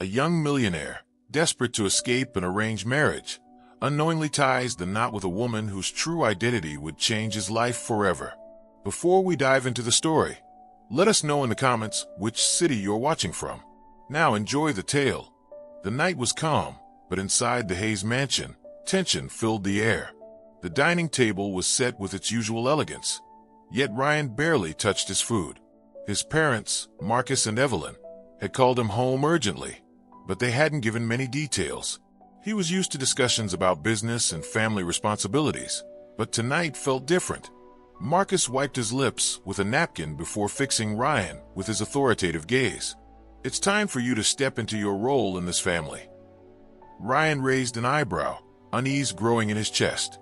a young millionaire, desperate to escape an arranged marriage, unknowingly ties the knot with a woman whose true identity would change his life forever. Before we dive into the story, let us know in the comments which city you're watching from. Now enjoy the tale. The night was calm, but inside the Hayes mansion, tension filled the air. The dining table was set with its usual elegance, yet Ryan barely touched his food. His parents, Marcus and Evelyn, had called him home urgently, but they hadn't given many details. He was used to discussions about business and family responsibilities, but tonight felt different. Marcus wiped his lips with a napkin before fixing Ryan with his authoritative gaze. "It's time for you to step into your role in this family." Ryan raised an eyebrow, unease growing in his chest.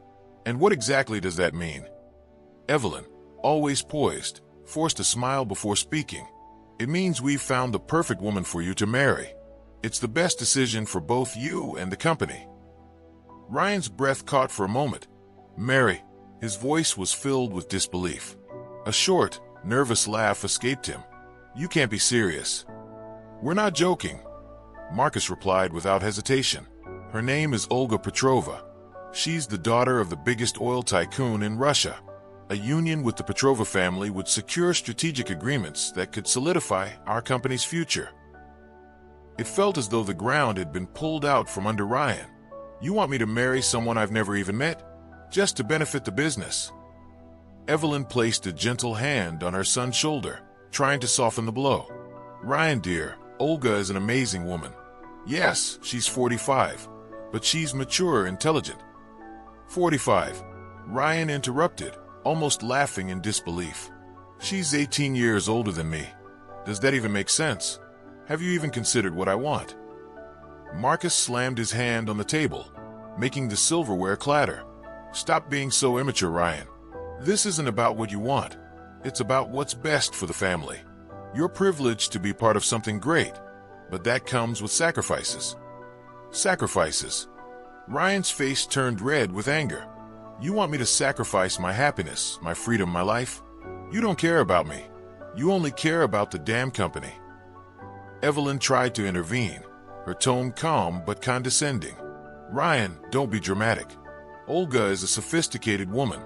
"And what exactly does that mean?" Evelyn, always poised, forced a smile before speaking. "It means we've found the perfect woman for you to marry. It's the best decision for both you and the company." Ryan's breath caught for a moment. "Mary." His voice was filled with disbelief. A short, nervous laugh escaped him. "You can't be serious." "We're not joking," Marcus replied without hesitation. "Her name is Olga Petrova. She's the daughter of the biggest oil tycoon in Russia. A union with the Petrova family would secure strategic agreements that could solidify our company's future." It felt as though the ground had been pulled out from under Ryan. "You want me to marry someone I've never even met? Just to benefit the business?" Evelyn placed a gentle hand on her son's shoulder, trying to soften the blow. "Ryan, dear, Olga is an amazing woman. Yes, she's 45, but she's mature, intelligent." 45. Ryan interrupted, almost laughing in disbelief. "She's 18 years older than me. Does that even make sense? Have you even considered what I want?" Marcus slammed his hand on the table, making the silverware clatter. "Stop being so immature, Ryan. This isn't about what you want. It's about what's best for the family. You're privileged to be part of something great, but that comes with sacrifices." "Sacrifices?" Ryan's face turned red with anger. "You want me to sacrifice my happiness, my freedom, my life? You don't care about me. You only care about the damn company." Evelyn tried to intervene, her tone calm but condescending. "Ryan, don't be dramatic. Olga is a sophisticated woman.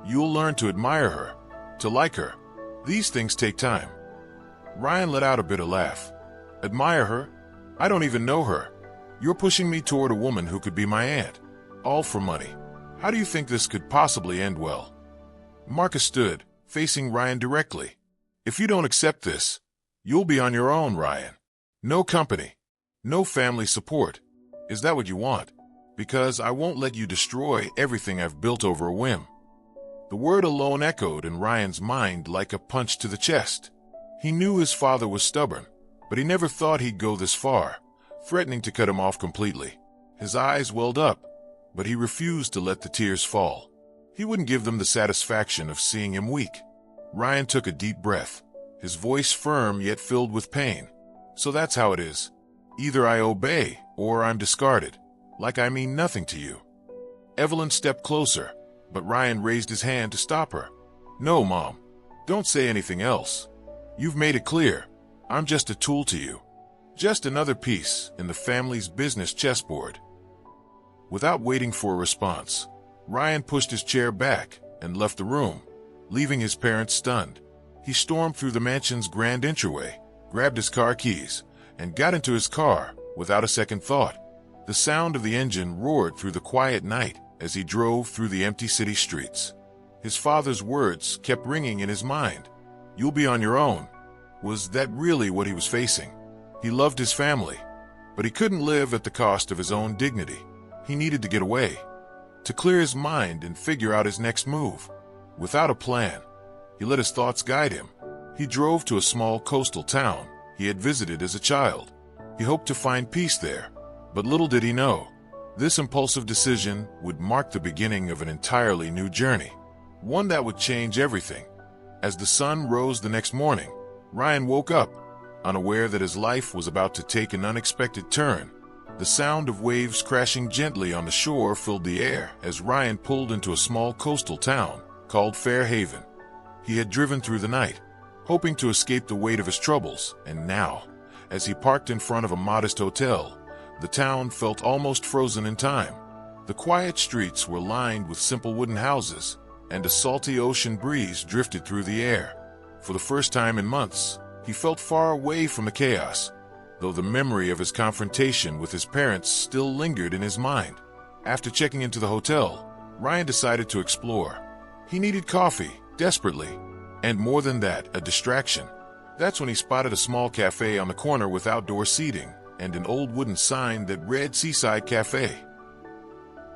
You'll learn to admire her, to like her. These things take time." Ryan let out a bitter laugh. "Admire her? I don't even know her. You're pushing me toward a woman who could be my aunt, all for money. How do you think this could possibly end well?" Marcus stood, facing Ryan directly. "If you don't accept this, you'll be on your own, Ryan. No company, no family support. Is that what you want? Because I won't let you destroy everything I've built over a whim." The word alone echoed in Ryan's mind like a punch to the chest. He knew his father was stubborn, but he never thought he'd go this far, threatening to cut him off completely. His eyes welled up, but he refused to let the tears fall. He wouldn't give them the satisfaction of seeing him weak. Ryan took a deep breath, his voice firm yet filled with pain. "So that's how it is. Either I obey or I'm discarded, like I mean nothing to you." Evelyn stepped closer, but Ryan raised his hand to stop her. "No, Mom. Don't say anything else. You've made it clear. I'm just a tool to you. Just another piece in the family's business chessboard." Without waiting for a response, Ryan pushed his chair back and left the room, leaving his parents stunned. He stormed through the mansion's grand entryway, grabbed his car keys, and got into his car without a second thought. The sound of the engine roared through the quiet night as he drove through the empty city streets. His father's words kept ringing in his mind. "You'll be on your own." Was that really what he was facing? He loved his family, but he couldn't live at the cost of his own dignity. He needed to get away, to clear his mind and figure out his next move. Without a plan, he let his thoughts guide him. He drove to a small coastal town he had visited as a child. He hoped to find peace there, but little did he know, this impulsive decision would mark the beginning of an entirely new journey, one that would change everything. As the sun rose the next morning, Ryan woke up, unaware that his life was about to take an unexpected turn. The sound of waves crashing gently on the shore filled the air as Ryan pulled into a small coastal town called Fairhaven. He had driven through the night, hoping to escape the weight of his troubles, and now, As he parked in front of a modest hotel, the town felt almost frozen in time. The quiet streets were lined with simple wooden houses, and a salty ocean breeze drifted through the air. For the first time in months, he felt far away from the chaos, though the memory of his confrontation with his parents still lingered in his mind. After checking into the hotel, Ryan decided to explore. He needed coffee, desperately, and more than that, a distraction. That's when he spotted a small cafe on the corner with outdoor seating and an old wooden sign that read Seaside Cafe.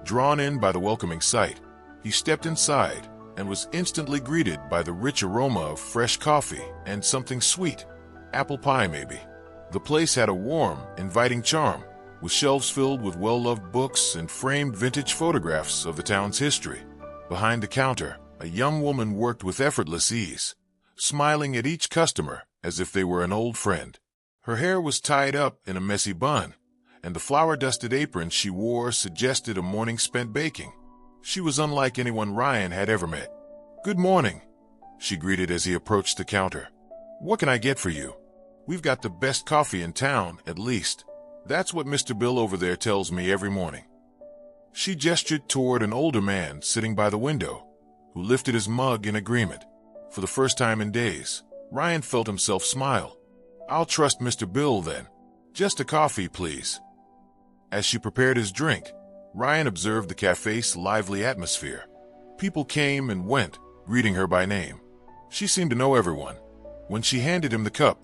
Drawn in by the welcoming sight, he stepped inside and was instantly greeted by the rich aroma of fresh coffee and something sweet. Apple pie, maybe. The place had a warm, inviting charm, with shelves filled with well-loved books and framed vintage photographs of the town's history. Behind the counter, a young woman worked with effortless ease, smiling at each customer as if they were an old friend. Her hair was tied up in a messy bun, and the flour-dusted apron she wore suggested a morning spent baking. She was unlike anyone Ryan had ever met. "Good morning," she greeted as he approached the counter. "What can I get for you? We've got the best coffee in town, at least. That's what Mr. Bill over there tells me every morning." She gestured toward an older man sitting by the window, who lifted his mug in agreement. For the first time in days, Ryan felt himself smile. "I'll trust Mr. Bill then. Just a coffee, please." As she prepared his drink, Ryan observed the cafe's lively atmosphere. People came and went, greeting her by name. She seemed to know everyone. When she handed him the cup,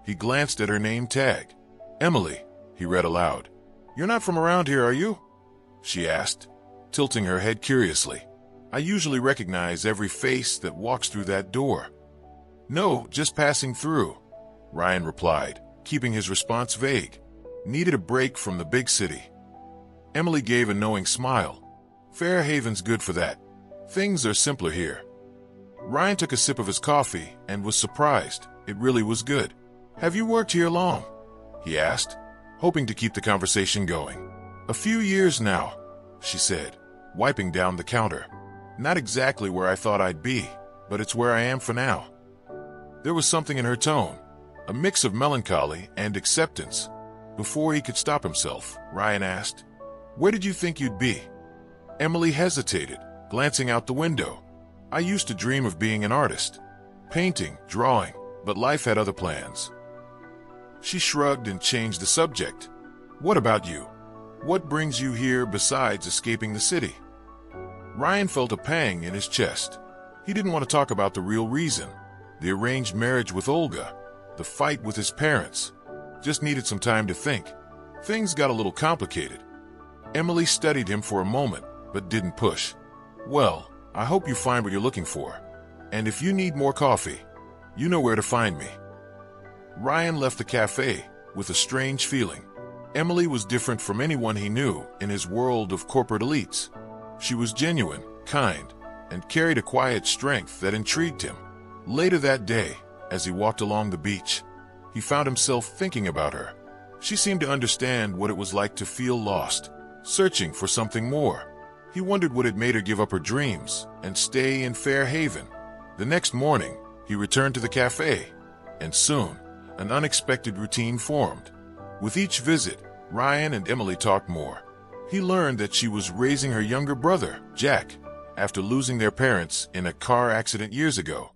he glanced at her name tag. "Emily," he read aloud. "You're not from around here, are you?" she asked, tilting her head curiously. "I usually recognize every face that walks through that door." "No, just passing through," Ryan replied, keeping his response vague. "Needed a break from the big city." Emily gave a knowing smile. "Fairhaven's good for that. Things are simpler here." Ryan took a sip of his coffee and was surprised. It really was good. "Have you worked here long?" he asked, hoping to keep the conversation going. "A few years now," she said, wiping down the counter. "Not exactly where I thought I'd be, but it's where I am for now." There was something in her tone, a mix of melancholy and acceptance. Before he could stop himself, Ryan asked, "Where did you think you'd be?" Emily hesitated, glancing out the window. "I used to dream of being an artist, painting, drawing, but life had other plans." She shrugged and changed the subject. "What about you? What brings you here besides escaping the city?" Ryan felt a pang in his chest. He didn't want to talk about the real reason, the arranged marriage with Olga, the fight with his parents. Just needed some time to think. Things got a little complicated. Emily studied him for a moment, but didn't push. "Well, I hope you find what you're looking for. And if you need more coffee, you know where to find me." Ryan left the cafe with a strange feeling. Emily was different from anyone he knew in his world of corporate elites. She was genuine, kind, and carried a quiet strength that intrigued him. Later that day, as he walked along the beach, he found himself thinking about her. She seemed to understand what it was like to feel lost, searching for something more. He wondered what had made her give up her dreams and stay in Fairhaven. The next morning, he returned to the cafe, and soon, an unexpected routine formed. With each visit, Ryan and Emily talked more. He learned that she was raising her younger brother, Jack, after losing their parents in a car accident years ago.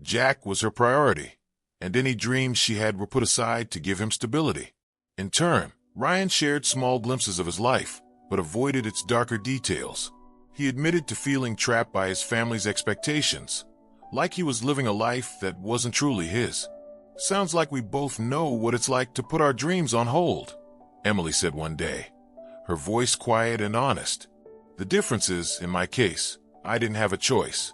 Jack was her priority, and any dreams she had were put aside to give him stability. In turn, Ryan shared small glimpses of his life, but avoided its darker details. He admitted to feeling trapped by his family's expectations, like he was living a life that wasn't truly his. "Sounds like we both know what it's like to put our dreams on hold," Emily said one day, her voice quiet and honest. "The difference is, in my case, I didn't have a choice."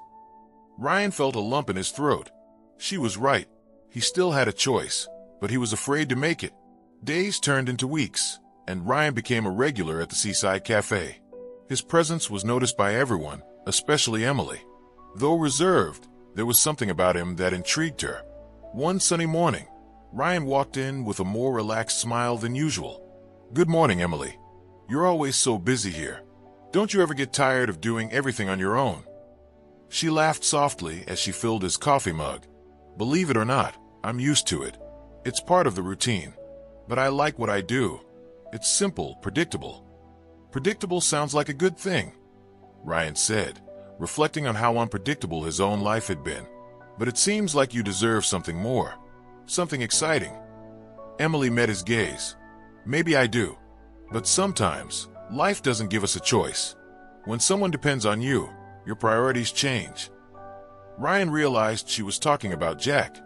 Ryan felt a lump in his throat. She was right. He still had a choice, but he was afraid to make it. Days turned into weeks, and Ryan became a regular at the Seaside Cafe. His presence was noticed by everyone, especially Emily. Though reserved, there was something about him that intrigued her. One sunny morning, Ryan walked in with a more relaxed smile than usual. "Good morning, Emily. You're always so busy here. Don't you ever get tired of doing everything on your own?" She laughed softly as she filled his coffee mug. "Believe it or not, I'm used to it. It's part of the routine." But I like what I do. It's simple, predictable. Predictable sounds like a good thing, Ryan said, reflecting on how unpredictable his own life had been. But it seems like you deserve something more, something exciting. Emily met his gaze. Maybe I do. But sometimes, life doesn't give us a choice. When someone depends on you, your priorities change. Ryan realized she was talking about Jack.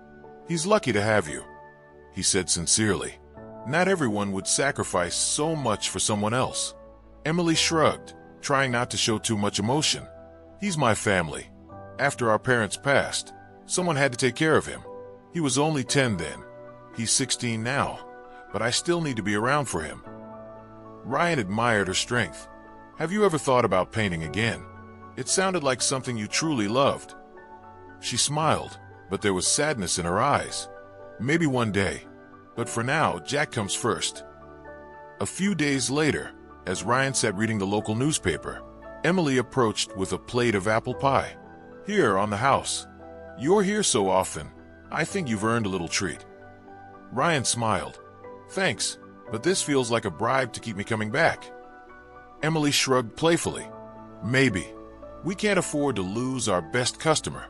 He's lucky to have you, he said sincerely. Not everyone would sacrifice so much for someone else. Emily shrugged, trying not to show too much emotion. He's my family. After our parents passed, someone had to take care of him. He was only 10 then. He's 16 now, but I still need to be around for him. Ryan admired her strength. Have you ever thought about painting again? It sounded like something you truly loved. She smiled, but there was sadness in her eyes. Maybe one day. But for now, Jack comes first. A few days later, as Ryan sat reading the local newspaper, Emily approached with a plate of apple pie. Here on the house. You're here so often. I think you've earned a little treat. Ryan smiled. Thanks, but this feels like a bribe to keep me coming back. Emily shrugged playfully. Maybe. We can't afford to lose our best customer.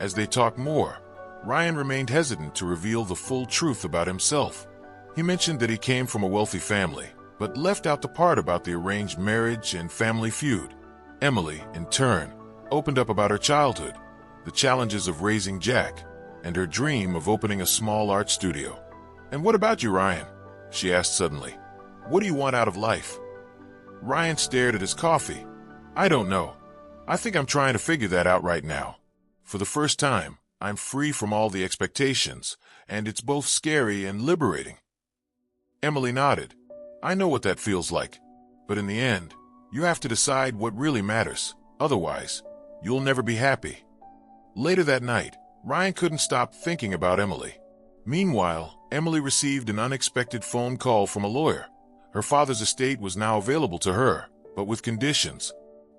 As they talked more, Ryan remained hesitant to reveal the full truth about himself. He mentioned that he came from a wealthy family, but left out the part about the arranged marriage and family feud. Emily, in turn, opened up about her childhood, the challenges of raising Jack, and her dream of opening a small art studio. And what about you, Ryan? She asked suddenly. What do you want out of life? Ryan stared at his coffee. I don't know. I think I'm trying to figure that out right now. For the first time, I'm free from all the expectations, and it's both scary and liberating. Emily nodded. I know what that feels like. But in the end, you have to decide what really matters. Otherwise, you'll never be happy. Later that night, Ryan couldn't stop thinking about Emily. Meanwhile, Emily received an unexpected phone call from a lawyer. Her father's estate was now available to her, but with conditions.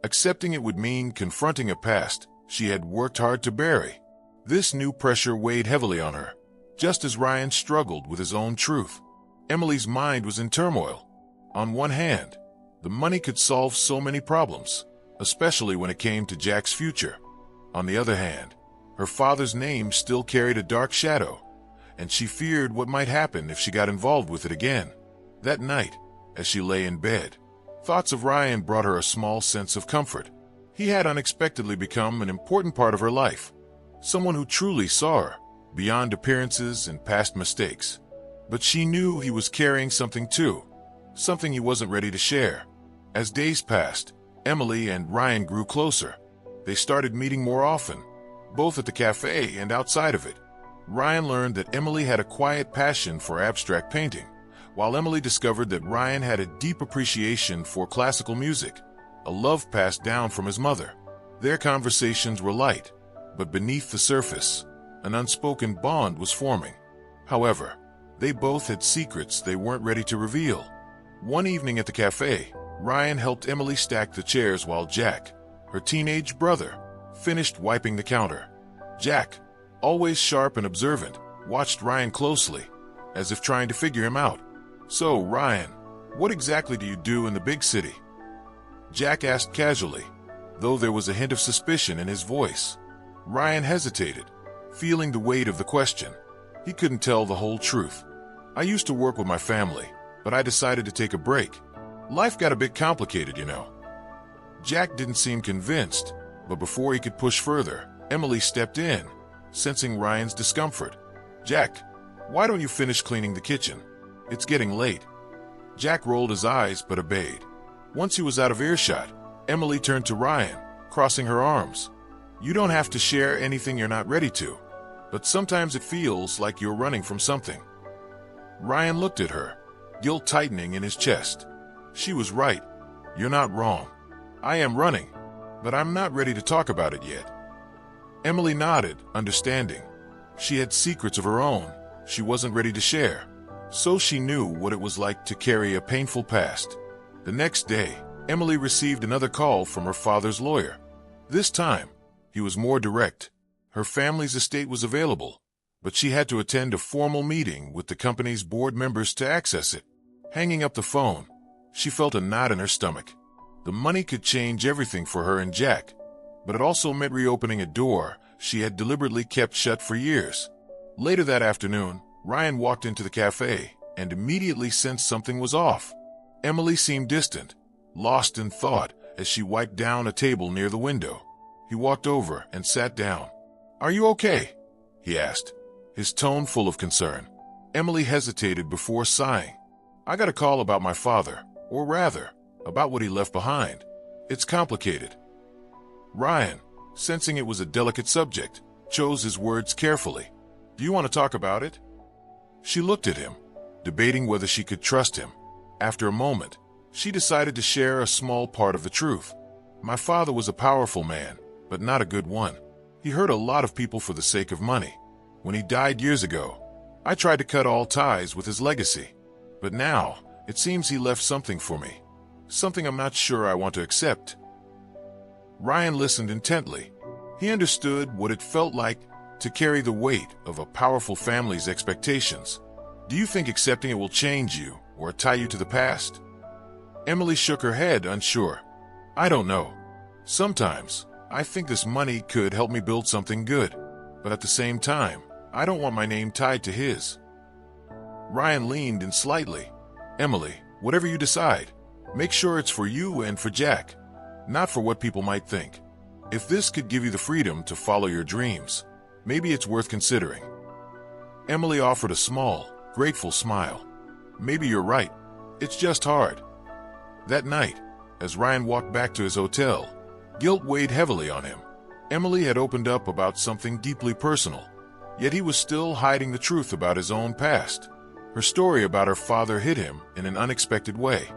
Accepting it would mean confronting a past she had worked hard to bury. This new pressure weighed heavily on her, just as Ryan struggled with his own truth. Emily's mind was in turmoil. On one hand, the money could solve so many problems, especially when it came to Jack's future. On the other hand, her father's name still carried a dark shadow, and she feared what might happen if she got involved with it again. That night, as she lay in bed, thoughts of Ryan brought her a small sense of comfort. He had unexpectedly become an important part of her life, someone who truly saw her, beyond appearances and past mistakes. But she knew he was carrying something too, something he wasn't ready to share. As days passed, Emily and Ryan grew closer. They started meeting more often, both at the cafe and outside of it. Ryan learned that Emily had a quiet passion for abstract painting, while Emily discovered that Ryan had a deep appreciation for classical music, a love passed down from his mother. Their conversations were light, but beneath the surface, an unspoken bond was forming. However, they both had secrets they weren't ready to reveal. One evening at the cafe, Ryan helped Emily stack the chairs while Jack, her teenage brother, finished wiping the counter. Jack, always sharp and observant, watched Ryan closely, as if trying to figure him out. So, Ryan, what exactly do you do in the big city? Jack asked casually, though there was a hint of suspicion in his voice. Ryan hesitated, feeling the weight of the question. He couldn't tell the whole truth. I used to work with my family, but I decided to take a break. Life got a bit complicated, you know. Jack didn't seem convinced, but before he could push further, Emily stepped in, sensing Ryan's discomfort. Jack, why don't you finish cleaning the kitchen? It's getting late. Jack rolled his eyes but obeyed. Once he was out of earshot, Emily turned to Ryan, crossing her arms. You don't have to share anything you're not ready to, but sometimes it feels like you're running from something. Ryan looked at her, guilt tightening in his chest. She was right. You're not wrong. I am running, but I'm not ready to talk about it yet. Emily nodded, understanding. She had secrets of her own she wasn't ready to share, so she knew what it was like to carry a painful past. The next day, Emily received another call from her father's lawyer. This time, he was more direct. Her family's estate was available, but she had to attend a formal meeting with the company's board members to access it. Hanging up the phone, she felt a knot in her stomach. The money could change everything for her and Jack, but it also meant reopening a door she had deliberately kept shut for years. Later that afternoon, Ryan walked into the cafe and immediately sensed something was off. Emily seemed distant, lost in thought as she wiped down a table near the window. He walked over and sat down. "Are you okay?" he asked, his tone full of concern. Emily hesitated before sighing. "I got a call about my father, or rather, about what he left behind. It's complicated." Ryan, sensing it was a delicate subject, chose his words carefully. "Do you want to talk about it?" She looked at him, debating whether she could trust him. After a moment, she decided to share a small part of the truth. "My father was a powerful man, but not a good one. He hurt a lot of people for the sake of money. When he died years ago, I tried to cut all ties with his legacy. But now, it seems he left something for me. Something I'm not sure I want to accept." Ryan listened intently. He understood what it felt like to carry the weight of a powerful family's expectations. "Do you think accepting it will change you or tie you to the past?" Emily shook her head, unsure. "I don't know. Sometimes, I think this money could help me build something good, but at the same time, I don't want my name tied to his." Ryan leaned in slightly. "Emily, whatever you decide, make sure it's for you and for Jack, not for what people might think. If this could give you the freedom to follow your dreams, maybe it's worth considering." Emily offered a small, grateful smile. "Maybe you're right. It's just hard." That night, as Ryan walked back to his hotel, guilt weighed heavily on him. Emily had opened up about something deeply personal, yet he was still hiding the truth about his own past. Her story about her father hit him in an unexpected way.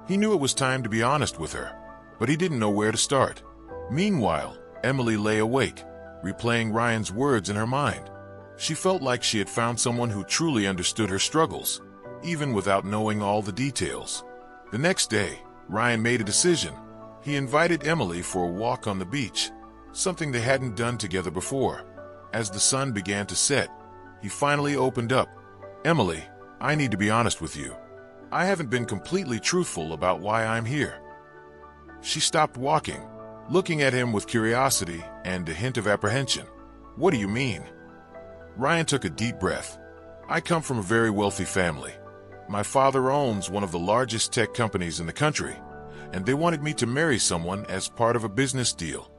He knew it was time to be honest with her, but he didn't know where to start. Meanwhile, Emily lay awake, replaying Ryan's words in her mind. She felt like she had found someone who truly understood her struggles, even without knowing all the details. The next day, Ryan made a decision. He invited Emily for a walk on the beach, something they hadn't done together before. As the sun began to set, he finally opened up. "Emily, I need to be honest with you. I haven't been completely truthful about why I'm here." She stopped walking, looking at him with curiosity and a hint of apprehension. "What do you mean?" Ryan took a deep breath. "I come from a very wealthy family. My father owns one of the largest tech companies in the country, and they wanted me to marry someone as part of a business deal."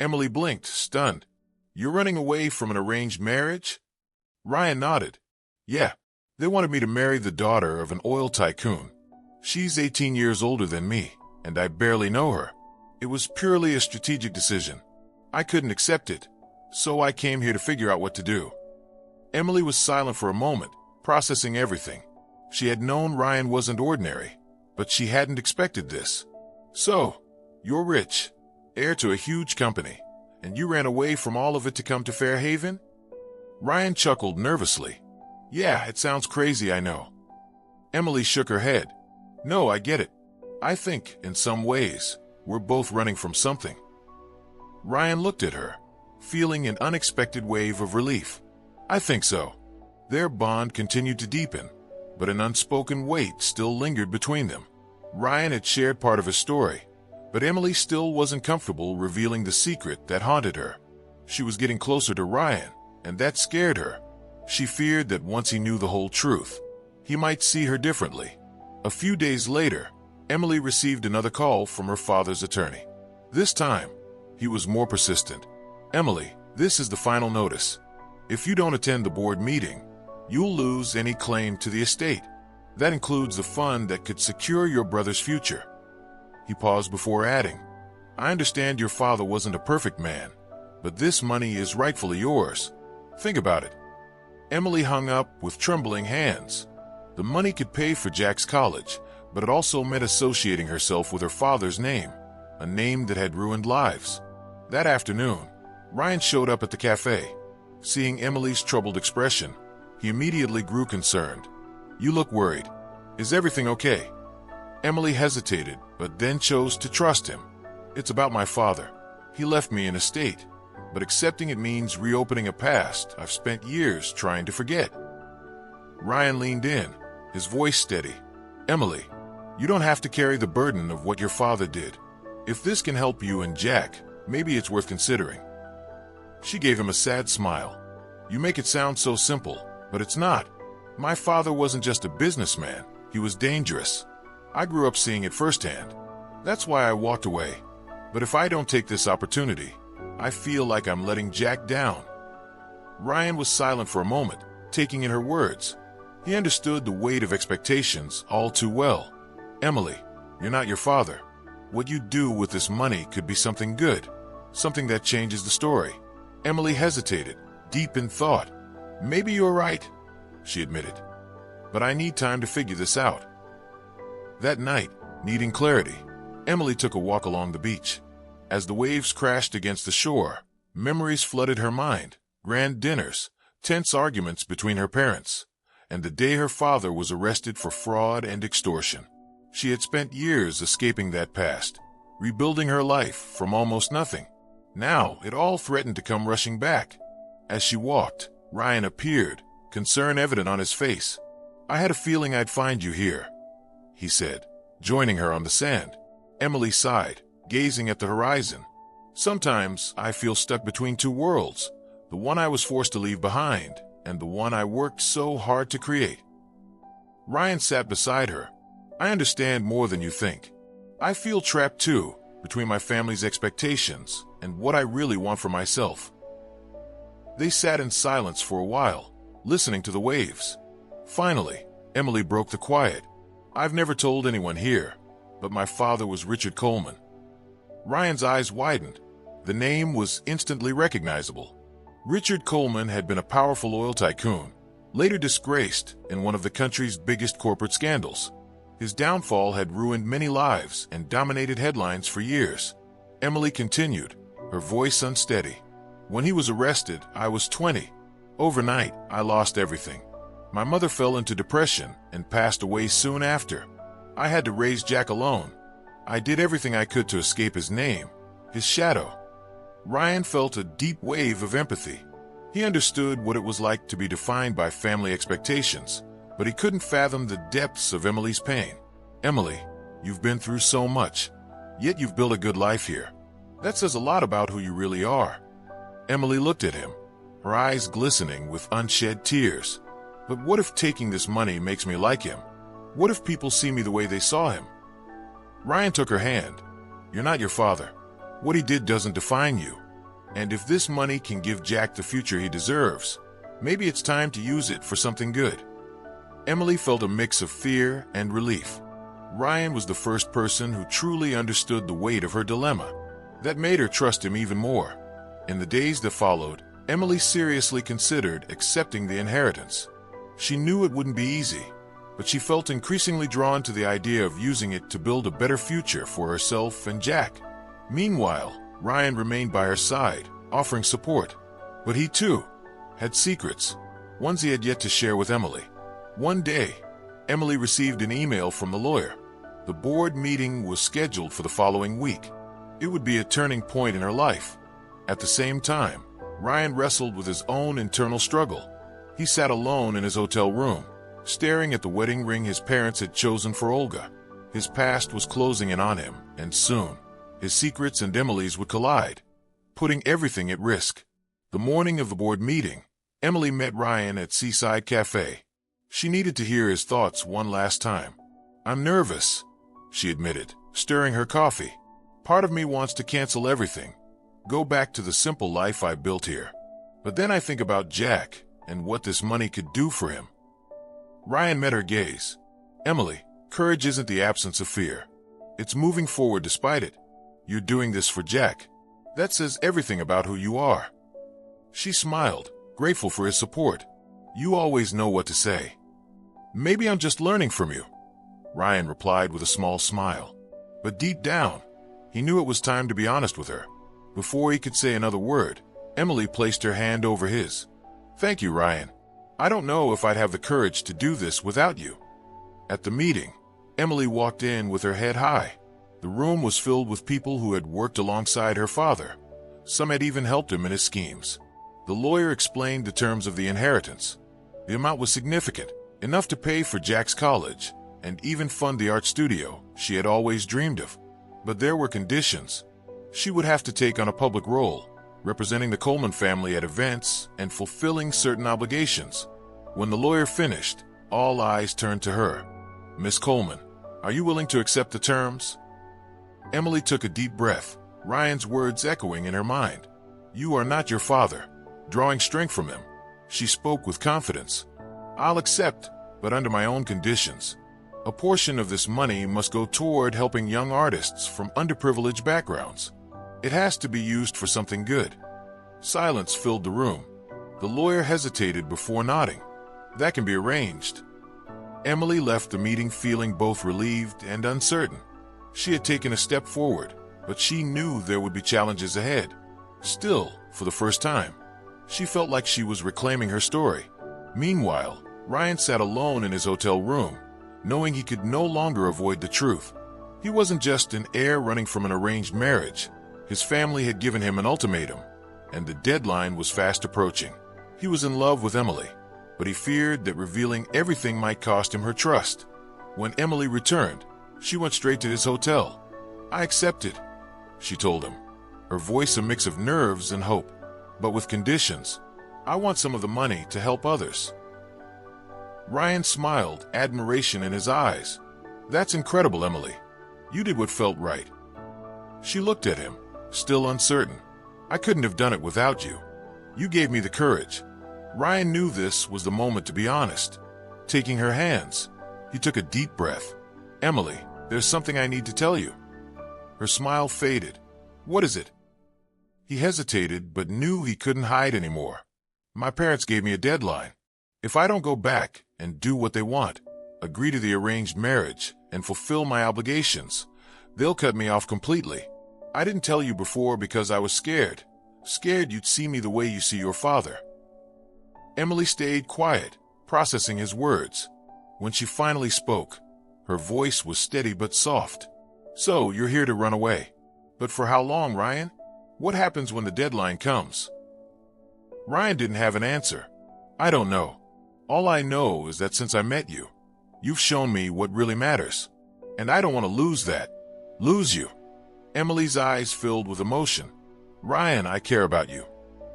Emily blinked, stunned. "You're running away from an arranged marriage?" Ryan nodded. "Yeah, they wanted me to marry the daughter of an oil tycoon. She's 18 years older than me, and I barely know her. It was purely a strategic decision. I couldn't accept it, so I came here to figure out what to do." Emily was silent for a moment, processing everything. She had known Ryan wasn't ordinary, but she hadn't expected this. "So, you're rich, heir to a huge company, and you ran away from all of it to come to Fairhaven?" Ryan chuckled nervously. "Yeah, it sounds crazy, I know." Emily shook her head. "No, I get it. I think, in some ways, we're both running from something." Ryan looked at her, feeling an unexpected wave of relief. "I think so." Their bond continued to deepen, but an unspoken weight still lingered between them. Ryan had shared part of his story, but Emily still wasn't comfortable revealing the secret that haunted her. She was getting closer to Ryan, and that scared her. She feared that once he knew the whole truth, he might see her differently. A few days later, Emily received another call from her father's attorney. This time, he was more persistent. "Emily, this is the final notice. If you don't attend the board meeting, you'll lose any claim to the estate. That includes the fund that could secure your brother's future." He paused before adding, "I understand your father wasn't a perfect man, but this money is rightfully yours. Think about it." Emily hung up with trembling hands. The money could pay for Jack's college, but it also meant associating herself with her father's name, a name that had ruined lives. That afternoon, Ryan showed up at the cafe. Seeing Emily's troubled expression, he immediately grew concerned. "You look worried. Is everything okay?" Emily hesitated, but then chose to trust him. "It's about my father. He left me an estate. but accepting it means reopening a past I've spent years trying to forget. Ryan leaned in, his voice steady. Emily, you don't have to carry the burden of what your father did. If this can help you and Jack, maybe it's worth considering. She gave him a sad smile. You make it sound so simple, but it's not. My father wasn't just a businessman, he was dangerous. I grew up seeing it firsthand. That's why I walked away. But if I don't take this opportunity, I feel like I'm letting Jack down. Ryan was silent for a moment, taking in her words. He understood the weight of expectations all too well. Emily, you're not your father. What you do with this money could be something good, something that changes the story. Emily hesitated, deep in thought. Maybe you're right, she admitted. But I need time to figure this out. That night, needing clarity, Emily took a walk along the beach. As the waves crashed against the shore, memories flooded her mind. Grand dinners, tense arguments between her parents, and the day her father was arrested for fraud and extortion. She had spent years escaping that past, rebuilding her life from almost nothing. Now it all threatened to come rushing back. As she walked, Ryan appeared, concern evident on his face. I had a feeling I'd find you here, he said, joining her on the sand. Emily sighed, gazing at the horizon. Sometimes I feel stuck between two worlds, the one I was forced to leave behind and the one I worked so hard to create. Ryan sat beside her. I understand more than you think. I feel trapped too, between my family's expectations and what I really want for myself. They sat in silence for a while, listening to the waves. Finally, Emily broke the quiet. I've never told anyone here, but my father was Richard Coleman. Ryan's eyes widened. The name was instantly recognizable. Richard Coleman had been a powerful oil tycoon, later disgraced in one of the country's biggest corporate scandals. His downfall had ruined many lives and dominated headlines for years. Emily continued, her voice unsteady. When he was arrested, I was 20. Overnight, I lost everything. My mother fell into depression and passed away soon after. I had to raise Jack alone. I did everything I could to escape his name, his shadow. Ryan felt a deep wave of empathy. He understood what it was like to be defined by family expectations, but he couldn't fathom the depths of Emily's pain. Emily, you've been through so much, yet you've built a good life here. That says a lot about who you really are. Emily looked at him, her eyes glistening with unshed tears. But what if taking this money makes me like him? What if people see me the way they saw him? Ryan took her hand. You're not your father. What he did doesn't define you. And if this money can give Jack the future he deserves, maybe it's time to use it for something good. Emily felt a mix of fear and relief. Ryan was the first person who truly understood the weight of her dilemma. That made her trust him even more. In the days that followed, Emily seriously considered accepting the inheritance. She knew it wouldn't be easy, but she felt increasingly drawn to the idea of using it to build a better future for herself and Jack. Meanwhile, Ryan remained by her side, offering support. But he too had secrets, ones he had yet to share with Emily. One day, Emily received an email from the lawyer. The board meeting was scheduled for the following week. It would be a turning point in her life. At the same time, Ryan wrestled with his own internal struggle. He sat alone in his hotel room, staring at the wedding ring his parents had chosen for Olga. His past was closing in on him, and soon, his secrets and Emily's would collide, putting everything at risk. The morning of the board meeting, Emily met Ryan at Seaside Cafe. She needed to hear his thoughts one last time. I'm nervous, she admitted, stirring her coffee. Part of me wants to cancel everything, go back to the simple life I built here. But then I think about Jack and what this money could do for him. Ryan met her gaze. Emily, courage isn't the absence of fear. It's moving forward despite it. You're doing this for Jack. That says everything about who you are. She smiled, grateful for his support. You always know what to say. Maybe I'm just learning from you, Ryan replied with a small smile. But deep down, he knew it was time to be honest with her. Before he could say another word, Emily placed her hand over his. Thank you, Ryan. I don't know if I'd have the courage to do this without you. At the meeting, Emily walked in with her head high. The room was filled with people who had worked alongside her father, Some had even helped him in his schemes. The lawyer explained the terms of the inheritance. The amount was significant, enough to pay for Jack's college and even fund the art studio she had always dreamed of. But there were conditions. She would have to take on a public role, representing the Coleman family at events and fulfilling certain obligations. When the lawyer finished, all eyes turned to her. "Miss Coleman, are you willing to accept the terms?" Emily took a deep breath, Ryan's words echoing in her mind. "You are not your father." Drawing strength from him, she spoke with confidence. "I'll accept, but under my own conditions. A portion of this money must go toward helping young artists from underprivileged backgrounds. It has to be used for something good." Silence filled the room. The lawyer hesitated before nodding. "That can be arranged." Emily left the meeting feeling both relieved and uncertain. She had taken a step forward, but she knew there would be challenges ahead. Still, for the first time, she felt like she was reclaiming her story. Meanwhile, Ryan sat alone in his hotel room, knowing he could no longer avoid the truth. He wasn't just an heir running from an arranged marriage. His family had given him an ultimatum, and the deadline was fast approaching. He was in love with Emily, but he feared that revealing everything might cost him her trust. When Emily returned, she went straight to his hotel. "I accepted," she told him, her voice a mix of nerves and hope. "But with conditions. I want some of the money to help others." Ryan smiled, admiration in his eyes. "That's incredible, Emily. You did what felt right." She looked at him, still uncertain. "I couldn't have done it without you. You gave me the courage." Ryan knew this was the moment to be honest. Taking her hands, he took a deep breath. "Emily, there's something I need to tell you." Her smile faded. "What is it?" He hesitated, but knew he couldn't hide anymore. "My parents gave me a deadline. If I don't go back and do what they want, agree to the arranged marriage, and fulfill my obligations, they'll cut me off completely. I didn't tell you before because I was scared. Scared you'd see me the way you see your father." Emily stayed quiet, processing his words. When she finally spoke, her voice was steady but soft. "So, you're here to run away. But for how long, Ryan? What happens when the deadline comes?" Ryan didn't have an answer. "I don't know. All I know is that since I met you, you've shown me what really matters. And I don't want to lose that. Lose you." Emily's eyes filled with emotion. "Ryan, I care about you.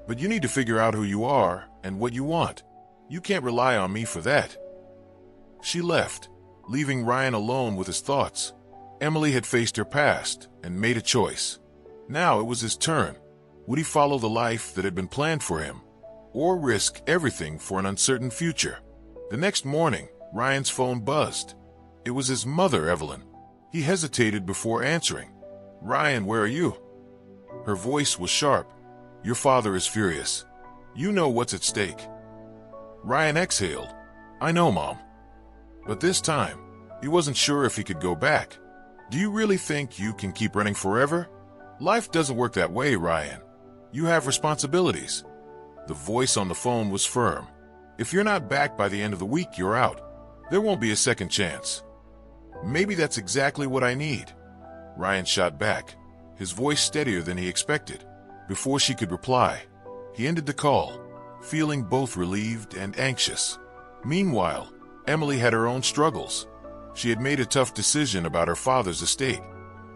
But you need to figure out who you are and what you want. You can't rely on me for that." She left, leaving Ryan alone with his thoughts. Emily had faced her past and made a choice. Now it was his turn. Would he follow the life that had been planned for him, or risk everything for an uncertain future? The next morning, Ryan's phone buzzed. It was his mother, Evelyn. He hesitated before answering. "Ryan, where are you?" Her voice was sharp. "Your father is furious. You know what's at stake." Ryan exhaled. "I know, Mom." But this time, he wasn't sure if he could go back. "Do you really think you can keep running forever? Life doesn't work that way, Ryan. You have responsibilities." The voice on the phone was firm. "If you're not back by the end of the week, you're out. There won't be a second chance." "Maybe that's exactly what I need," Ryan shot back, his voice steadier than he expected. Before she could reply, he ended the call, feeling both relieved and anxious. Meanwhile, Emily had her own struggles. She had made a tough decision about her father's estate,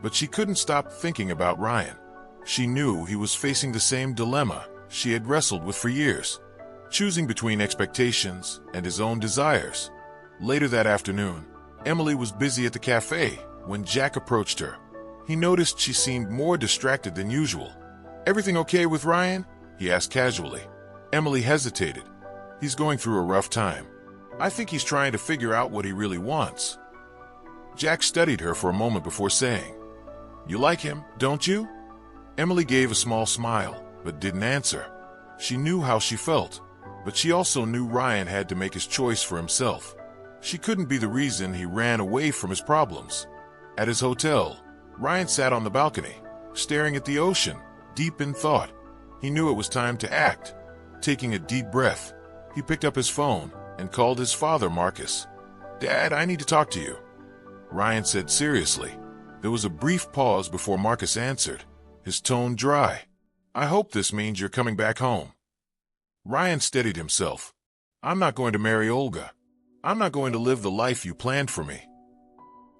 but she couldn't stop thinking about Ryan. She knew he was facing the same dilemma she had wrestled with for years, choosing between expectations and his own desires. Later that afternoon, Emily was busy at the cafe when Jack approached her. He noticed she seemed more distracted than usual. "Everything okay with Ryan?" he asked casually. Emily hesitated. "He's going through a rough time. I think he's trying to figure out what he really wants." Jack studied her for a moment before saying, "You like him, don't you?" Emily gave a small smile, but didn't answer. She knew how she felt, but she also knew Ryan had to make his choice for himself. She couldn't be the reason he ran away from his problems. At his hotel, Ryan sat on the balcony, staring at the ocean, deep in thought. He knew it was time to act. Taking a deep breath, he picked up his phone and called his father, Marcus. "Dad, I need to talk to you," Ryan said seriously. There was a brief pause before Marcus answered, his tone dry. I hope this means you're coming back home. Ryan steadied himself. I'm not going to marry Olga. I'm not going to live the life you planned for me.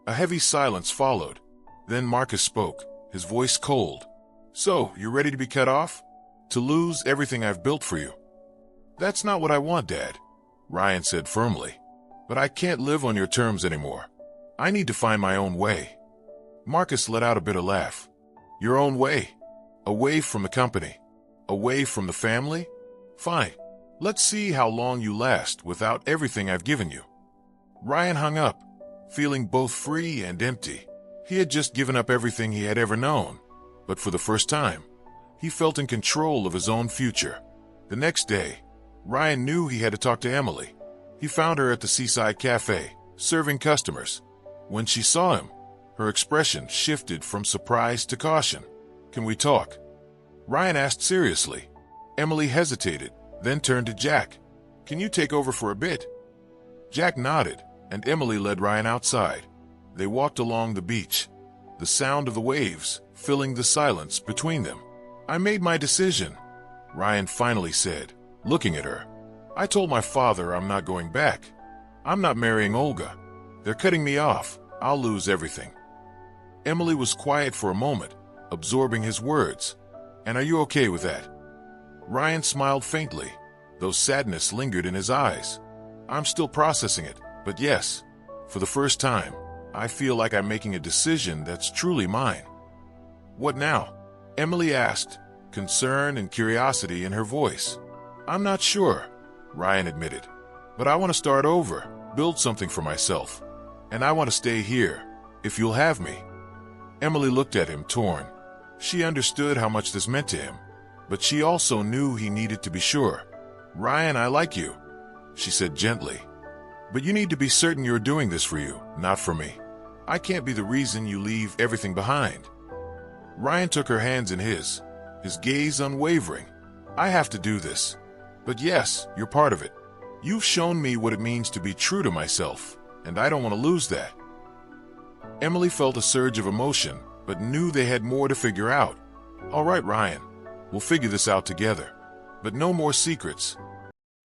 A heavy silence followed. Then Marcus spoke, his voice cold. So, you're ready to be cut off? To lose everything I've built for you? That's not what I want, Dad, Ryan said firmly. But I can't live on your terms anymore. I need to find my own way. Marcus let out a bitter laugh. Your own way? Away from the company? Away from the family? Fine. Let's see how long you last without everything I've given you. Ryan hung up, feeling both free and empty. He had just given up everything he had ever known, but for the first time, he felt in control of his own future. The next day, Ryan knew he had to talk to Emily. He found her at the seaside cafe, serving customers. When she saw him, her expression shifted from surprise to caution. Can we talk? Ryan asked seriously. Emily hesitated, then turned to Jack. Can you take over for a bit? Jack nodded, and Emily led Ryan outside. They walked along the beach, the sound of the waves filling the silence between them. I made my decision, Ryan finally said, looking at her. I told my father I'm not going back. I'm not marrying Olga. They're cutting me off. I'll lose everything. Emily was quiet for a moment, absorbing his words. And are you okay with that? Ryan smiled faintly, though sadness lingered in his eyes. I'm still processing it, but yes, for the first time, I feel like I'm making a decision that's truly mine. What now? Emily asked, concern and curiosity in her voice. I'm not sure, Ryan admitted, but I want to start over, build something for myself. And I want to stay here, if you'll have me. Emily looked at him, torn. She understood how much this meant to him, but she also knew he needed to be sure. Ryan, I like you, she said gently. But you need to be certain you're doing this for you, not for me. I can't be the reason you leave everything behind. Ryan took her hands in his gaze unwavering. I have to do this. But yes, you're part of it. You've shown me what it means to be true to myself, and I don't want to lose that. Emily felt a surge of emotion, but knew they had more to figure out. All right, Ryan, we'll figure this out together. But no more secrets.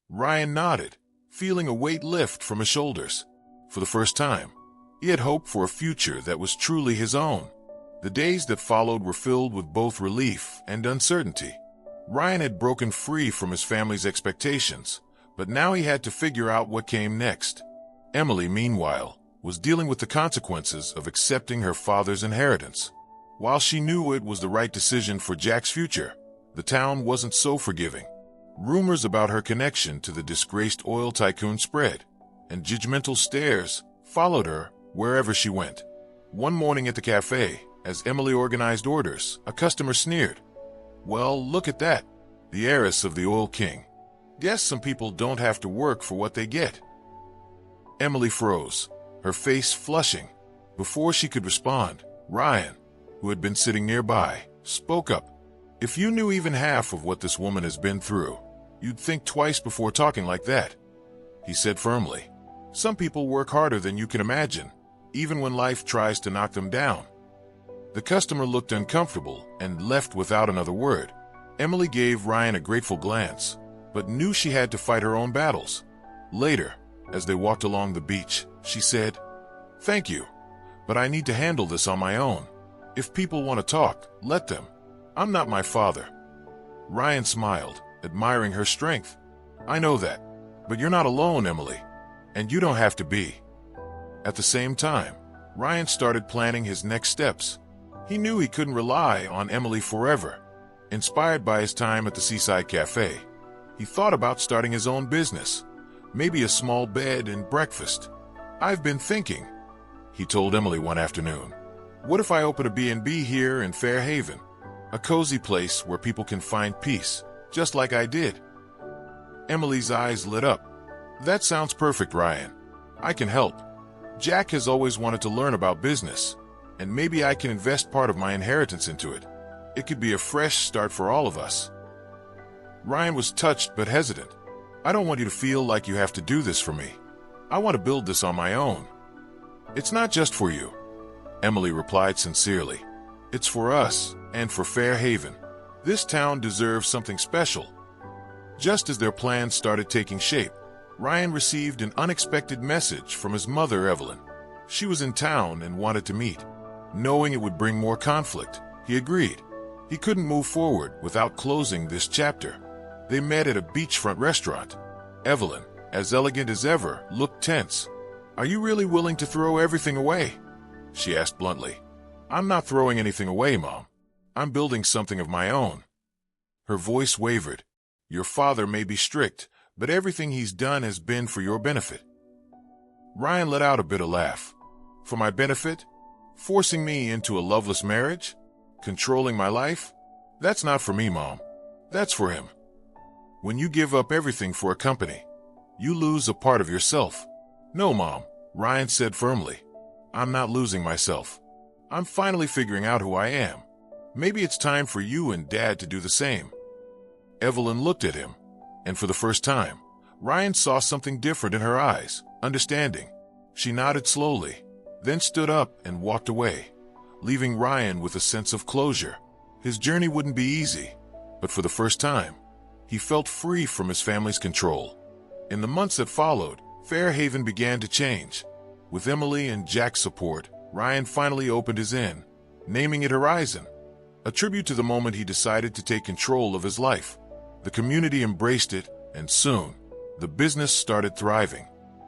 Ryan nodded, feeling a weight lift from his shoulders. For the first time, he had hoped for a future that was truly his own. The days that followed were filled with both relief and uncertainty. Ryan had broken free from his family's expectations, but now he had to figure out what came next. Emily, meanwhile, was dealing with the consequences of accepting her father's inheritance. While she knew it was the right decision for Jack's future, the town wasn't so forgiving. Rumors about her connection to the disgraced oil tycoon spread, and judgmental stares followed her wherever she went. One morning at the cafe, as Emily organized orders, a customer sneered. Well, look at that, the heiress of the oil king. Guess some people don't have to work for what they get. Emily froze, her face flushing. Before she could respond, Ryan, who had been sitting nearby, spoke up. If you knew even half of what this woman has been through, you'd think twice before talking like that, he said firmly. Some people work harder than you can imagine, even when life tries to knock them down. The customer looked uncomfortable and left without another word. Emily gave Ryan a grateful glance, but knew she had to fight her own battles. Later, as they walked along the beach, she said, Thank you, but I need to handle this on my own. If people want to talk, let them. I'm not my father. Ryan smiled, admiring her strength. I know that, but you're not alone, Emily, and you don't have to be. At the same time, Ryan started planning his next steps. He knew he couldn't rely on Emily forever. Inspired by his time at the seaside cafe, he thought about starting his own business, maybe a small bed and breakfast. I've been thinking, he told Emily one afternoon. What if I open a B&B here in Fairhaven? A cozy place where people can find peace, just like I did. Emily's eyes lit up. That sounds perfect, Ryan. I can help. Jack has always wanted to learn about business, and maybe I can invest part of my inheritance into it. It could be a fresh start for all of us. Ryan was touched but hesitant. I don't want you to feel like you have to do this for me. I want to build this on my own. It's not just for you, Emily replied sincerely. It's for us and for Fairhaven. This town deserves something special. Just as their plans started taking shape, Ryan received an unexpected message from his mother, Evelyn. She was in town and wanted to meet. Knowing it would bring more conflict, he agreed. He couldn't move forward without closing this chapter. They met at a beachfront restaurant. Evelyn, as elegant as ever, looked tense. "Are you really willing to throw everything away?" she asked bluntly. "I'm not throwing anything away, Mom. I'm building something of my own." Her voice wavered. "Your father may be strict, but everything he's done has been for your benefit." Ryan let out a bitter laugh. "For my benefit? Forcing me into a loveless marriage? Controlling my life? That's not for me, Mom. That's for him. When you give up everything for a company, you lose a part of yourself." "No, Mom," Ryan said firmly. "I'm not losing myself. I'm finally figuring out who I am. Maybe it's time for you and Dad to do the same." Evelyn looked at him, and for the first time, Ryan saw something different in her eyes, understanding. She nodded slowly, then stood up and walked away, leaving Ryan with a sense of closure. His journey wouldn't be easy, but for the first time, he felt free from his family's control. In the months that followed, Fairhaven began to change. With Emily and Jack's support, Ryan finally opened his inn, naming it Horizon, a tribute to the moment he decided to take control of his life. The community embraced it, and soon, the business started thriving.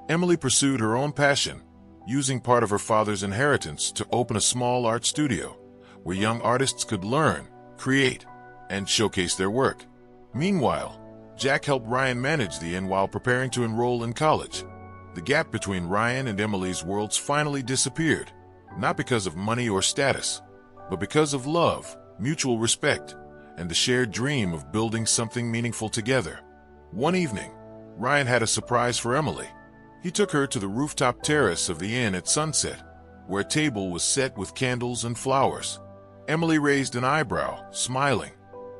Emily pursued her own passion, using part of her father's inheritance to open a small art studio, where young artists could learn, create, and showcase their work. Meanwhile, Jack helped Ryan manage the inn while preparing to enroll in college. The gap between Ryan and Emily's worlds finally disappeared, not because of money or status, but because of love, mutual respect, and the shared dream of building something meaningful together. One evening, Ryan had a surprise for Emily. He took her to the rooftop terrace of the inn at sunset, where a table was set with candles and flowers. Emily raised an eyebrow, smiling.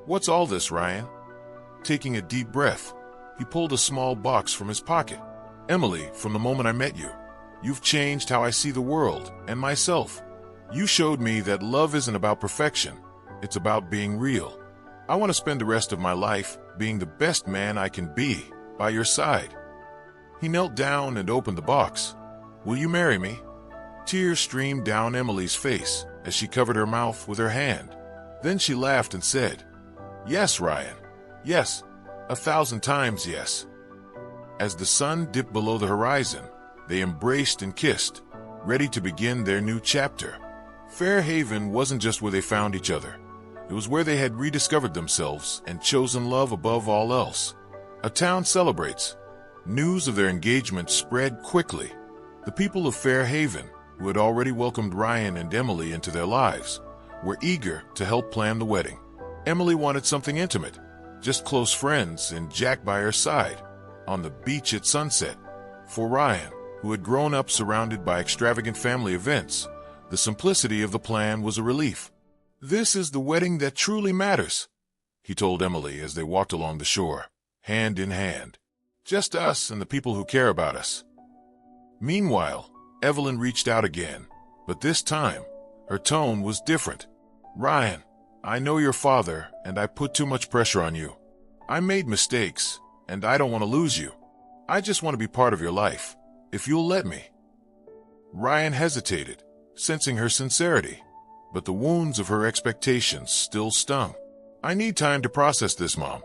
"What's all this, Ryan?" Taking a deep breath, he pulled a small box from his pocket. "Emily, from the moment I met you, you've changed how I see the world and myself. You showed me that love isn't about perfection, it's about being real. I want to spend the rest of my life being the best man I can be, by your side." He knelt down and opened the box. "Will you marry me?" Tears streamed down Emily's face as she covered her mouth with her hand. Then she laughed and said, "Yes, Ryan. Yes, 1,000 times yes." As the sun dipped below the horizon, they embraced and kissed, ready to begin their new chapter. Fairhaven wasn't just where they found each other. It was where they had rediscovered themselves and chosen love above all else. A town celebrates. News of their engagement spread quickly. The people of Fairhaven, who had already welcomed Ryan and Emily into their lives, were eager to help plan the wedding. Emily wanted something intimate, just close friends and Jack by her side, on the beach at sunset. For Ryan, who had grown up surrounded by extravagant family events, the simplicity of the plan was a relief. "This is the wedding that truly matters," he told Emily as they walked along the shore, hand in hand. "Just us and the people who care about us." Meanwhile, Evelyn reached out again, but this time, her tone was different. "Ryan, I know your father, and I put too much pressure on you. I made mistakes, and I don't want to lose you. I just want to be part of your life, if you'll let me." Ryan hesitated, sensing her sincerity, but the wounds of her expectations still stung. "I need time to process this, Mom,"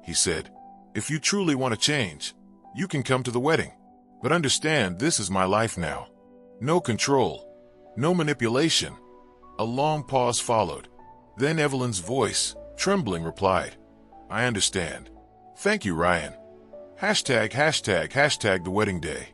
he said. "If you truly want to change, you can come to the wedding. But understand, this is my life now. No control, no manipulation." A long pause followed. Then Evelyn's voice, trembling, replied, "I understand. Thank you, Ryan. #### the wedding day."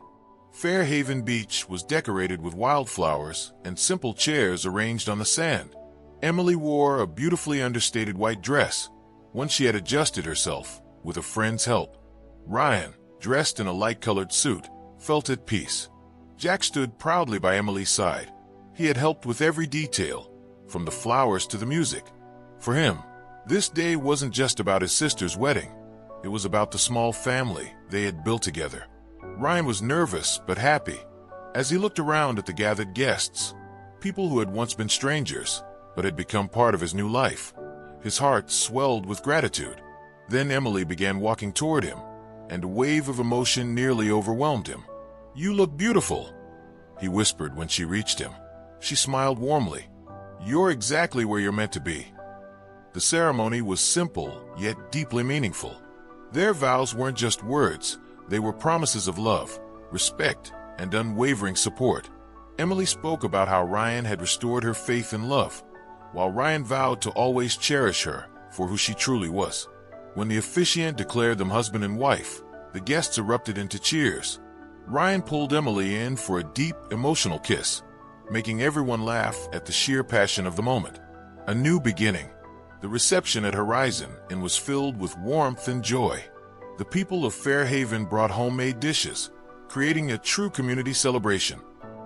Fairhaven Beach was decorated with wildflowers and simple chairs arranged on the sand. Emily wore a beautifully understated white dress, one she had adjusted herself with a friend's help. Ryan, dressed in a light-colored suit, felt at peace. Jack stood proudly by Emily's side. He had helped with every detail, from the flowers to the music. For him, this day wasn't just about his sister's wedding. It was about the small family they had built together. Ryan was nervous but happy. As he looked around at the gathered guests, people who had once been strangers but had become part of his new life, His heart swelled with gratitude. Then Emily began walking toward him, and a wave of emotion nearly overwhelmed him. "You look beautiful," he whispered when she reached him. She smiled warmly. "You're exactly where you're meant to be." The ceremony was simple, yet deeply meaningful. Their vows weren't just words, they were promises of love, respect, and unwavering support. Emily spoke about how Ryan had restored her faith in love, while Ryan vowed to always cherish her for who she truly was. When the officiant declared them husband and wife, the guests erupted into cheers. Ryan pulled Emily in for a deep, emotional kiss, making everyone laugh at the sheer passion of the moment. A new beginning. The reception at Horizon Inn was filled with warmth and joy. The people of Fairhaven brought homemade dishes, creating a true community celebration.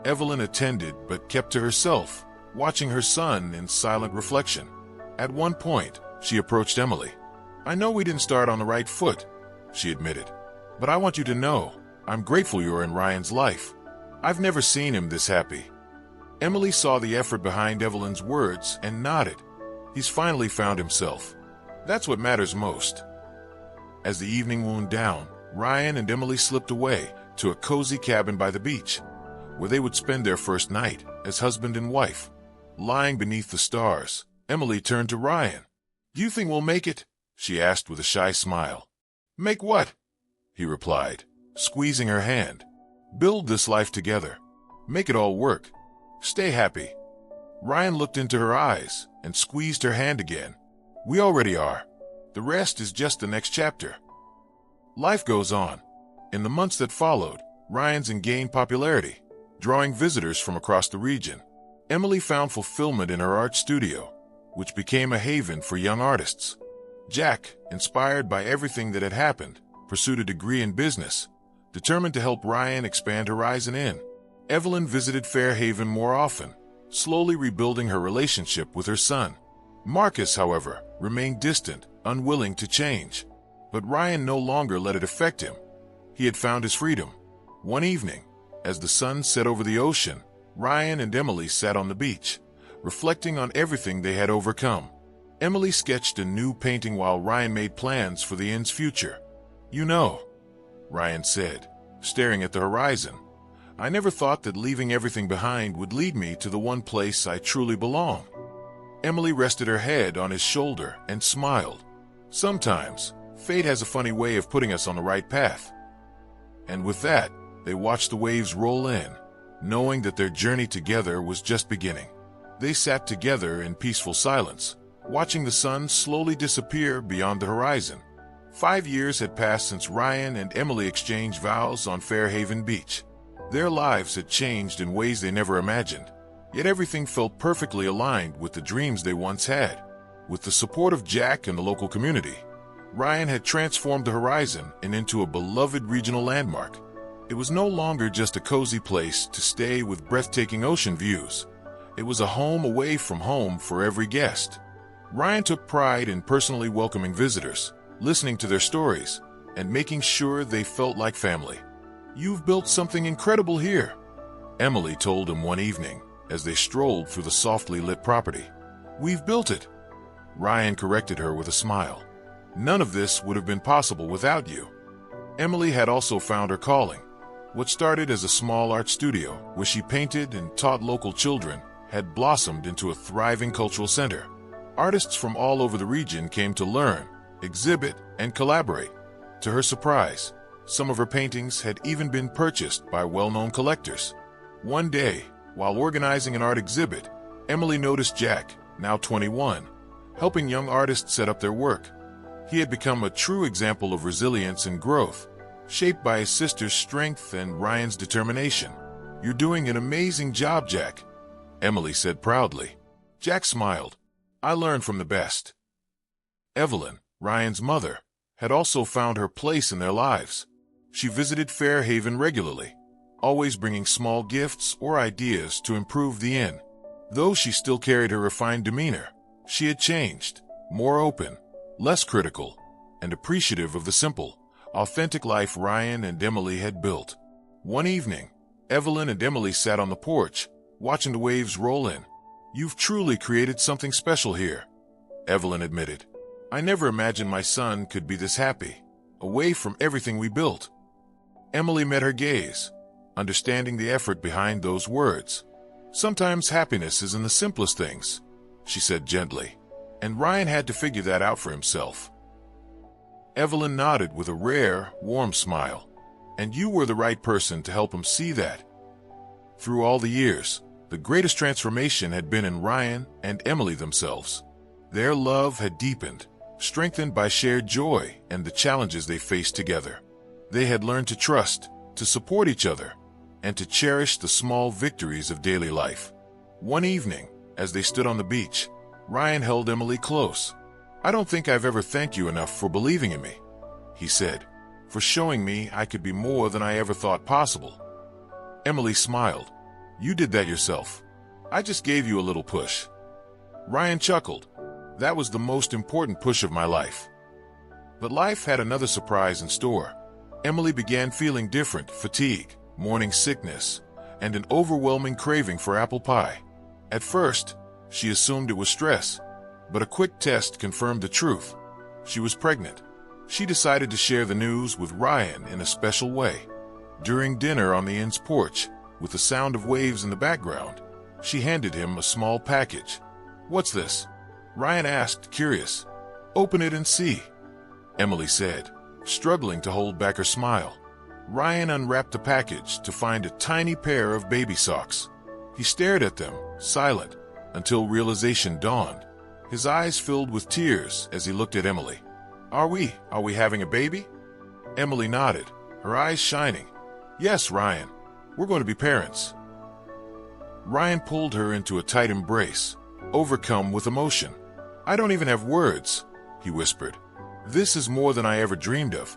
Evelyn attended but kept to herself, watching her son in silent reflection. At one point, she approached Emily. "I know we didn't start on the right foot," she admitted, "but I want you to know I'm grateful you're in Ryan's life. I've never seen him this happy." Emily saw the effort behind Evelyn's words and nodded. He's finally found himself. That's what matters most. As the evening wound down, Ryan and Emily slipped away to a cozy cabin by the beach, where they would spend their first night as husband and wife. Lying beneath the stars, Emily turned to Ryan. "Do you think we'll make it?" she asked with a shy smile. "Make what?" he replied, squeezing her hand. "Build this life together. Make it all work. Stay happy." Ryan looked into her eyes and squeezed her hand again. "We already are. The rest is just the next chapter." Life goes on. In the months that followed, Ryan's Inn gained popularity, drawing visitors from across the region. Emily found fulfillment in her art studio, which became a haven for young artists. Jack, inspired by everything that had happened, pursued a degree in business, determined to help Ryan expand Horizon Inn. Evelyn visited Fairhaven more often, slowly rebuilding her relationship with her son. Marcus, however, remained distant, unwilling to change. But Ryan no longer let it affect him. He had found his freedom. One evening, as the sun set over the ocean, Ryan and Emily sat on the beach, reflecting on everything they had overcome. Emily sketched a new painting while Ryan made plans for the inn's future. "You know," Ryan said, staring at the horizon, "I never thought that leaving everything behind would lead me to the one place I truly belong." Emily rested her head on his shoulder and smiled. "Sometimes, fate has a funny way of putting us on the right path." And with that, they watched the waves roll in, knowing that their journey together was just beginning. They sat together in peaceful silence, watching the sun slowly disappear beyond the horizon. 5 years had passed since Ryan and Emily exchanged vows on Fairhaven Beach. Their lives had changed in ways they never imagined, yet everything felt perfectly aligned with the dreams they once had. With the support of Jack and the local community, Ryan had transformed the Horizon Inn into a beloved regional landmark. It was no longer just a cozy place to stay with breathtaking ocean views. It was a home away from home for every guest. Ryan took pride in personally welcoming visitors, listening to their stories, and making sure they felt like family. "You've built something incredible here," Emily told him one evening as they strolled through the softly lit property. "We've built it," Ryan corrected her with a smile. "None of this would have been possible without you." Emily had also found her calling. What started as a small art studio where she painted and taught local children had blossomed into a thriving cultural center. Artists from all over the region came to learn, exhibit, and collaborate. To her surprise, some of her paintings had even been purchased by well-known collectors. One day, while organizing an art exhibit, Emily noticed Jack, now 21, helping young artists set up their work. He had become a true example of resilience and growth, shaped by his sister's strength and Ryan's determination. "You're doing an amazing job, Jack," Emily said proudly. Jack smiled. "I learned from the best." Evelyn, Ryan's mother, had also found her place in their lives. She visited Fairhaven regularly, always bringing small gifts or ideas to improve the inn. Though she still carried her refined demeanor, she had changed, more open, less critical, and appreciative of the simple, authentic life Ryan and Emily had built. One evening, Evelyn and Emily sat on the porch, watching the waves roll in. "You've truly created something special here," Evelyn admitted. "I never imagined my son could be this happy, away from everything we built." Emily met her gaze, understanding the effort behind those words. "Sometimes happiness is in the simplest things," she said gently, and Ryan had to figure that out for himself. Evelyn nodded with a rare, warm smile. "And you were the right person to help him see that." Through all the years, the greatest transformation had been in Ryan and Emily themselves. Their love had deepened, strengthened by shared joy and the challenges they faced together. They had learned to trust, to support each other, and to cherish the small victories of daily life. One evening, as they stood on the beach, Ryan held Emily close. "I don't think I've ever thanked you enough for believing in me," he said, "for showing me I could be more than I ever thought possible." Emily smiled. "You did that yourself. I just gave you a little push." Ryan chuckled. "That was the most important push of my life." But life had another surprise in store. Emily began feeling different: fatigue, morning sickness, and an overwhelming craving for apple pie. At first, she assumed it was stress, but a quick test confirmed the truth. She was pregnant. She decided to share the news with Ryan in a special way. During dinner on the inn's porch, with the sound of waves in the background, she handed him a small package. "What's this?" Ryan asked, curious. "Open it and see," Emily said, struggling to hold back her smile. Ryan unwrapped the package to find a tiny pair of baby socks. He stared at them, silent, until realization dawned. His eyes filled with tears as he looked at Emily. Are we having a baby?" Emily nodded, her eyes shining. "Yes, Ryan. We're going to be parents." Ryan pulled her into a tight embrace, overcome with emotion. "I don't even have words," he whispered. "This is more than I ever dreamed of."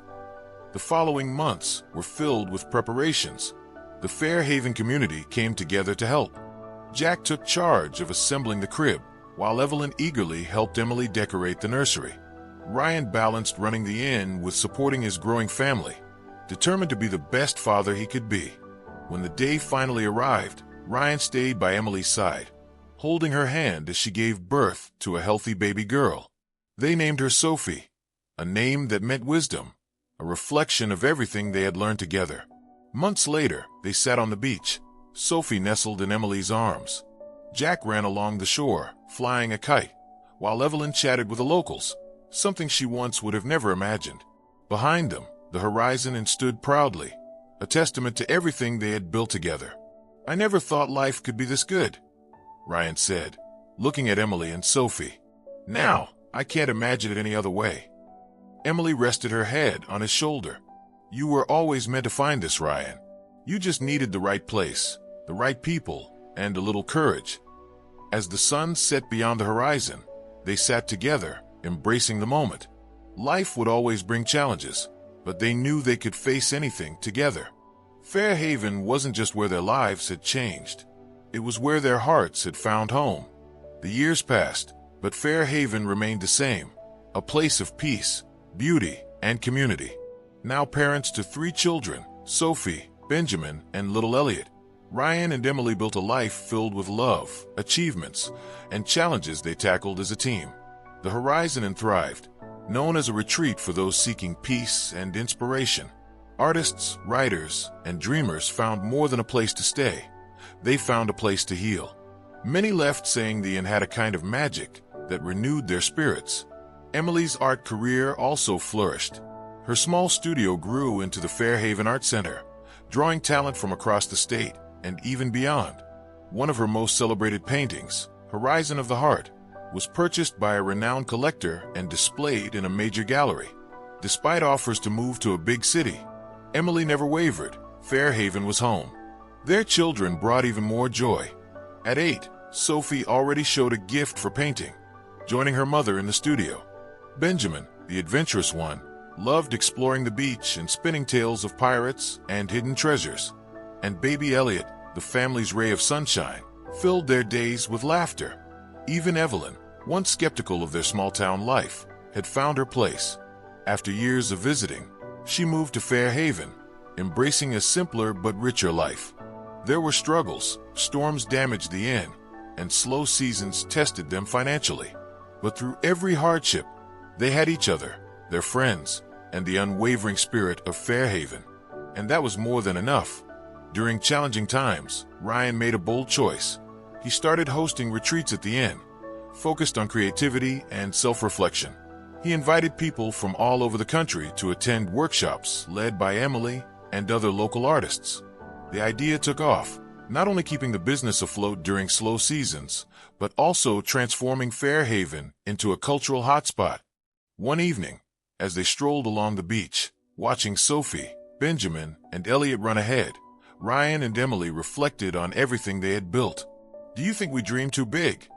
The following months were filled with preparations. The Fairhaven community came together to help. Jack took charge of assembling the crib, while Evelyn eagerly helped Emily decorate the nursery. Ryan balanced running the inn with supporting his growing family, determined to be the best father he could be. When the day finally arrived, Ryan stayed by Emily's side, holding her hand as she gave birth to a healthy baby girl. They named her Sophie, a name that meant wisdom, a reflection of everything they had learned together. Months later, they sat on the beach, Sophie nestled in Emily's arms. Jack ran along the shore, flying a kite, while Evelyn chatted with the locals, something she once would have never imagined. Behind them, the horizon stood proudly, a testament to everything they had built together. "I never thought life could be this good," Ryan said, looking at Emily and Sophie. "Now, I can't imagine it any other way." Emily rested her head on his shoulder. "You were always meant to find this, Ryan. You just needed the right place, the right people, and a little courage." As the sun set beyond the horizon, they sat together, embracing the moment. Life would always bring challenges, but they knew they could face anything together. Fairhaven wasn't just where their lives had changed. It was where their hearts had found home. The years passed, but Fairhaven remained the same, a place of peace, beauty, and community. Now parents to 3 children, Sophie, Benjamin, and little Elliot, Ryan and Emily built a life filled with love, achievements, and challenges they tackled as a team. The Horizon thrived, known as a retreat for those seeking peace and inspiration. Artists, writers, and dreamers found more than a place to stay. They found a place to heal. Many left saying the inn had a kind of magic that renewed their spirits. Emily's art career also flourished. Her small studio grew into the Fairhaven Art Center, drawing talent from across the state and even beyond. One of her most celebrated paintings, Horizon of the Heart, was purchased by a renowned collector and displayed in a major gallery. Despite offers to move to a big city, Emily never wavered. Fairhaven was home. Their children brought even more joy. At 8, Sophie already showed a gift for painting, joining her mother in the studio. Benjamin, the adventurous one, loved exploring the beach and spinning tales of pirates and hidden treasures. And baby Elliot, the family's ray of sunshine, filled their days with laughter. Even Evelyn, once skeptical of their small-town life, had found her place. After years of visiting, she moved to Fairhaven, embracing a simpler but richer life. There were struggles, storms damaged the inn, and slow seasons tested them financially. But through every hardship, they had each other, their friends, and the unwavering spirit of Fairhaven. And that was more than enough. During challenging times, Ryan made a bold choice. He started hosting retreats at the inn, focused on creativity and self-reflection. He invited people from all over the country to attend workshops led by Emily and other local artists. The idea took off, not only keeping the business afloat during slow seasons, but also transforming Fairhaven into a cultural hotspot. One evening, as they strolled along the beach, watching Sophie, Benjamin, and Elliot run ahead, Ryan and Emily reflected on everything they had built. "Do you think we dream too big?"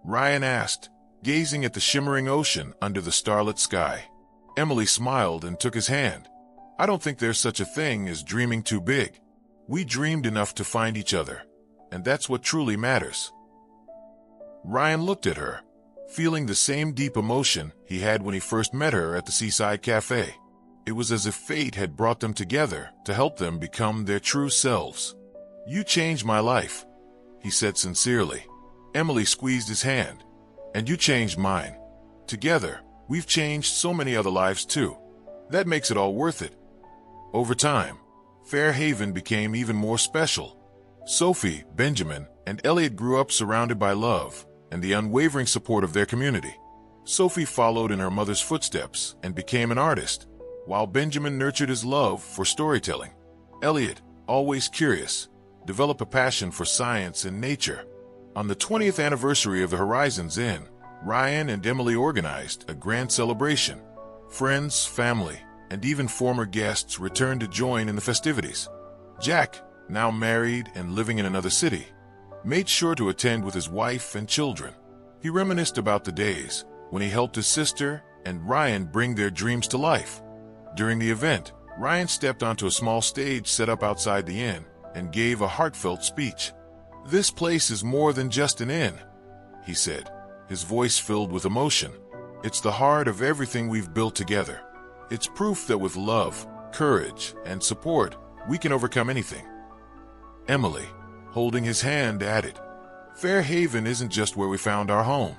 Ryan asked, gazing at the shimmering ocean under the starlit sky. Emily smiled and took his hand. "I don't think there's such a thing as dreaming too big. We dreamed enough to find each other, and that's what truly matters." Ryan looked at her, feeling the same deep emotion he had when he first met her at the seaside cafe. It was as if fate had brought them together to help them become their true selves. "You changed my life," he said sincerely. Emily squeezed his hand. "And you changed mine. Together, we've changed so many other lives too. That makes it all worth it." Over time, Fairhaven became even more special. Sophie, Benjamin, and Elliot grew up surrounded by love and the unwavering support of their community. Sophie followed in her mother's footsteps and became an artist, while Benjamin nurtured his love for storytelling. Elliot, always curious, developed a passion for science and nature. On the 20th anniversary of the Horizons Inn, Ryan and Emily organized a grand celebration. Friends, family, and even former guests returned to join in the festivities. Jack, now married and living in another city, made sure to attend with his wife and children. He reminisced about the days when he helped his sister and Ryan bring their dreams to life. During the event, Ryan stepped onto a small stage set up outside the inn and gave a heartfelt speech. "This place is more than just an inn," he said, his voice filled with emotion. "It's the heart of everything we've built together. It's proof that with love, courage, and support, we can overcome anything." Emily, holding his hand, added, "Fairhaven isn't just where we found our home.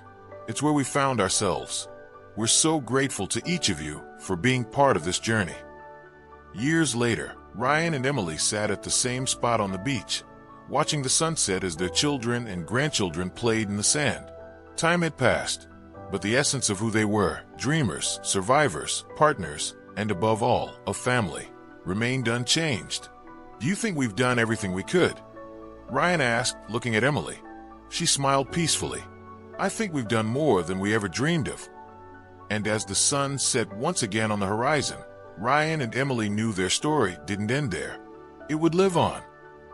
It's where we found ourselves. We're so grateful to each of you for being part of this journey." Years later, Ryan and Emily sat at the same spot on the beach, watching the sunset as their children and grandchildren played in the sand. Time had passed, but the essence of who they were, dreamers, survivors, partners, and above all, a family, remained unchanged. "Do you think we've done everything we could?" Ryan asked, looking at Emily. She smiled peacefully. "I think we've done more than we ever dreamed of." And as the sun set once again on the horizon, Ryan and Emily knew their story didn't end there. It would live on,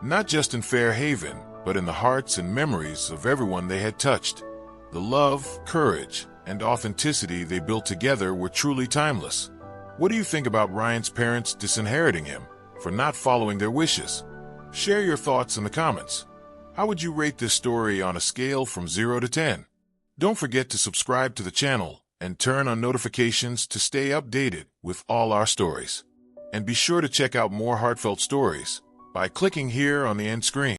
not just in Fairhaven, but in the hearts and memories of everyone they had touched. The love, courage, and authenticity they built together were truly timeless. What do you think about Ryan's parents disinheriting him for not following their wishes? Share your thoughts in the comments. How would you rate this story on a scale from 0 to 10? Don't forget to subscribe to the channel and turn on notifications to stay updated with all our stories. And be sure to check out more heartfelt stories by clicking here on the end screen.